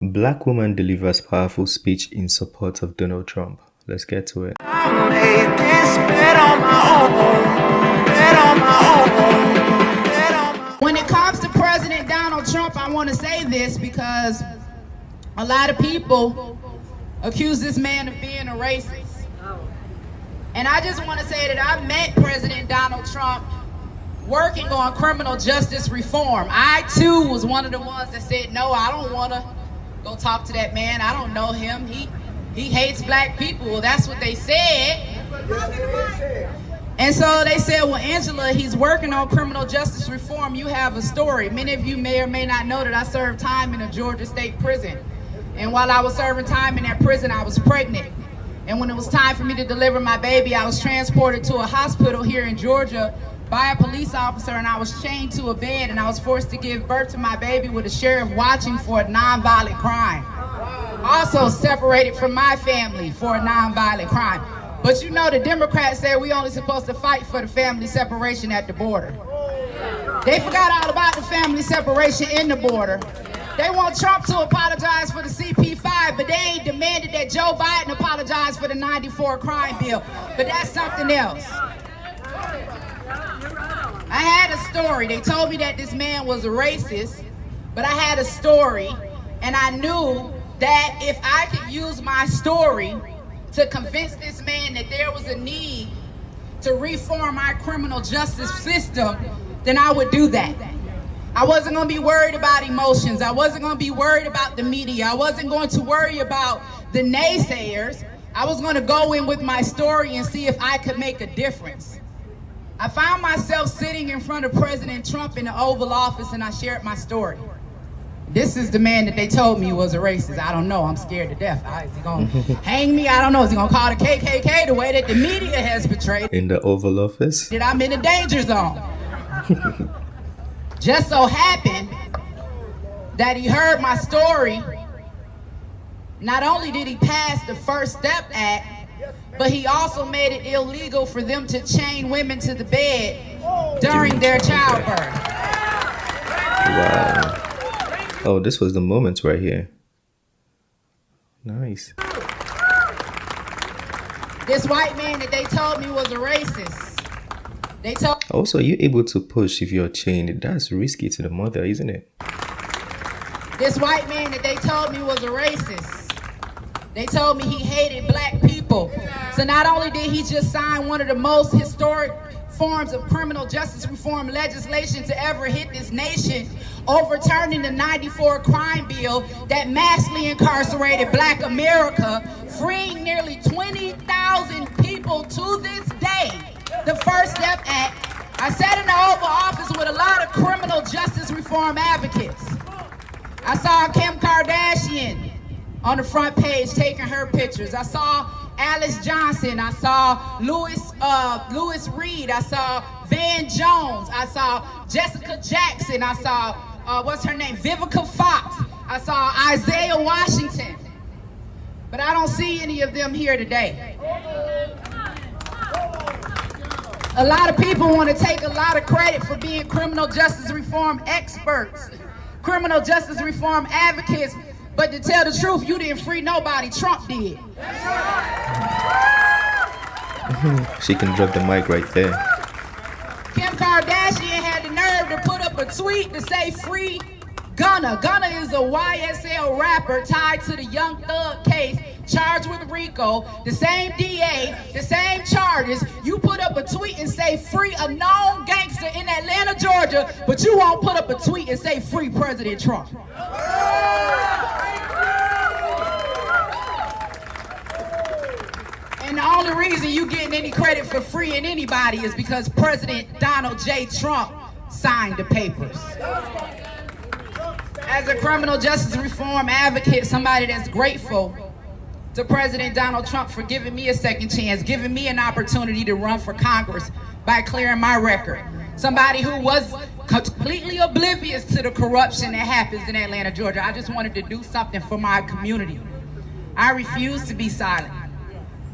Black woman delivers powerful speech in support of Donald Trump. Let's get to it. I made this bed on my own, bed on my own, bed on my own. When it comes to President Donald Trump, I want to say this because a lot of people accuse this man of being a racist. And I just want to say that I met President Donald Trump working on criminal justice reform. I too was one of the ones that said, no, I don't want to go talk to that man. I don't know him. He hates black people. Well, that's what they said. And so they said, well, Angela, he's working on criminal justice reform. You have a story. Many of you may or may not know that I served time in a Georgia state prison. And while I was serving time in that prison, I was pregnant. And when it was time for me to deliver my baby, I was transported to a hospital here in Georgia by a police officer, and I was chained to a bed, and I was forced to give birth to my baby with a sheriff watching for a nonviolent crime. Also separated from my family for a nonviolent crime. But you know, the Democrats say we only supposed to fight for the family separation at the border. They forgot all about the family separation in the border. They want Trump to apologize for the CP5, but they ain't demanded that Joe Biden apologize for the 94 crime bill. But that's something else. I had a story. They told me that this man was a racist, but I had a story, and I knew that if I could use my story to convince this man that there was a need to reform our criminal justice system, then I would do that. I wasn't going to be worried about emotions. I wasn't going to be worried about the media. I wasn't going to worry about the naysayers. I was going to go in with my story and see if I could make a difference. I found myself sitting in front of President Trump in the Oval Office, and I shared my story. This is the man that they told me was a racist. I don't know. I'm scared to death. Is he going to hang me? I don't know. Is he going to call the KKK the way that the media has portrayed? In the Oval Office? That I'm in the danger zone. Just so happened that he heard my story. Not only did he pass the First Step Act, but he also made it illegal for them to chain women to the bed during their childbirth. Wow. Oh, this was the moment right here. Nice. This white man that they told me was a racist. They told. Also, you're able to push if you're chained. That's risky to the mother, isn't it? This white man that they told me was a racist. They told me he hated black people. So not only did he just sign one of the most historic forms of criminal justice reform legislation to ever hit this nation, overturning the 94 crime bill that massively incarcerated black America, freeing nearly 20,000 people to this day. The First Step Act. I sat in the Oval Office with a lot of criminal justice reform advocates. I saw Kim Kardashian on the front page taking her pictures. I saw Alice Johnson. I saw Louis Reed. I saw Van Jones. I saw Jessica Jackson. I saw, what's her name? Vivica Fox. I saw Isaiah Washington. But I don't see any of them here today. A lot of people want to take a lot of credit for being criminal justice reform experts, criminal justice reform advocates, but to tell the truth, you didn't free nobody. Trump did. She can drop the mic right there. Kim Kardashian had the nerve to put up a tweet to say free Gunna. Gunna is a YSL rapper tied to the Young Thug case, charged with RICO, the same DA, the same charges. You put up a tweet and say free a known gangster in Atlanta, Georgia, but you won't put up a tweet and say free President Trump. And the only reason you getting any credit for freeing anybody is because President Donald J. Trump signed the papers. As a criminal justice reform advocate, somebody that's grateful to President Donald Trump for giving me a second chance, giving me an opportunity to run for Congress by clearing my record. Somebody who was completely oblivious to the corruption that happens in Atlanta, Georgia. I just wanted to do something for my community. I refuse to be silent.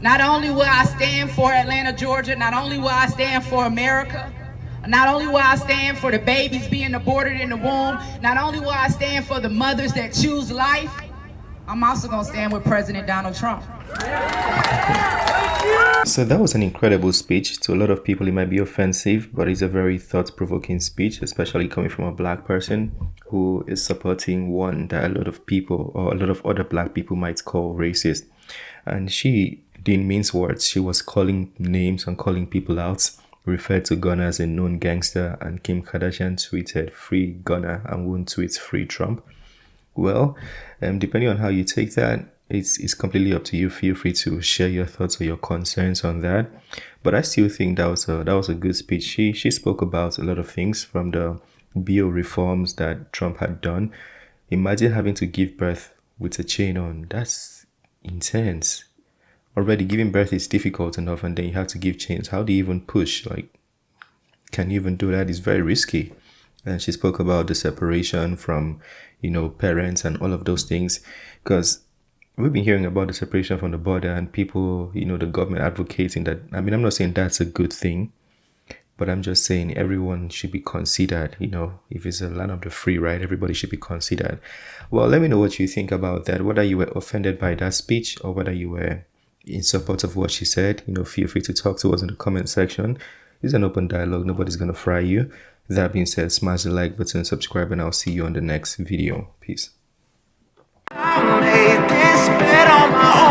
Not only will I stand for Atlanta, Georgia, not only will I stand for America, not only will I stand for the babies being aborted in the womb, not only will I stand for the mothers that choose life, I'm also going to stand with President Donald Trump. So that was an incredible speech. To a lot of people, it might be offensive, but it's a very thought-provoking speech, especially coming from a black person who is supporting one that a lot of people or a lot of other black people might call racist. And she didn't mince words. She was calling names and calling people out, referred to Ghana as a known gangster, and Kim Kardashian tweeted "Free Ghana" and won't tweet "Free Trump." Well, depending on how you take that, it's completely up to you. Feel free to share your thoughts or your concerns on that. But I still think that was a good speech. She spoke about a lot of things, from the bill reforms that Trump had done. Imagine having to give birth with a chain on. That's intense. Already giving birth is difficult enough, and then you have to give chains. How do you even push? Like, can you even do that? It's very risky. And she spoke about the separation from, parents and all of those things, because we've been hearing about the separation from the border and people, the government advocating that. I mean, I'm not saying that's a good thing, but I'm just saying everyone should be considered. If it's a land of the free, right, everybody should be considered. Well, let me know what you think about that, whether you were offended by that speech or whether you were in support of what she said. Feel free to talk to us in the comment section. It's an open dialogue. Nobody's going to fry you. That being said, smash the like button, subscribe, and I'll see you on the next video. Peace. I made this bed on my own.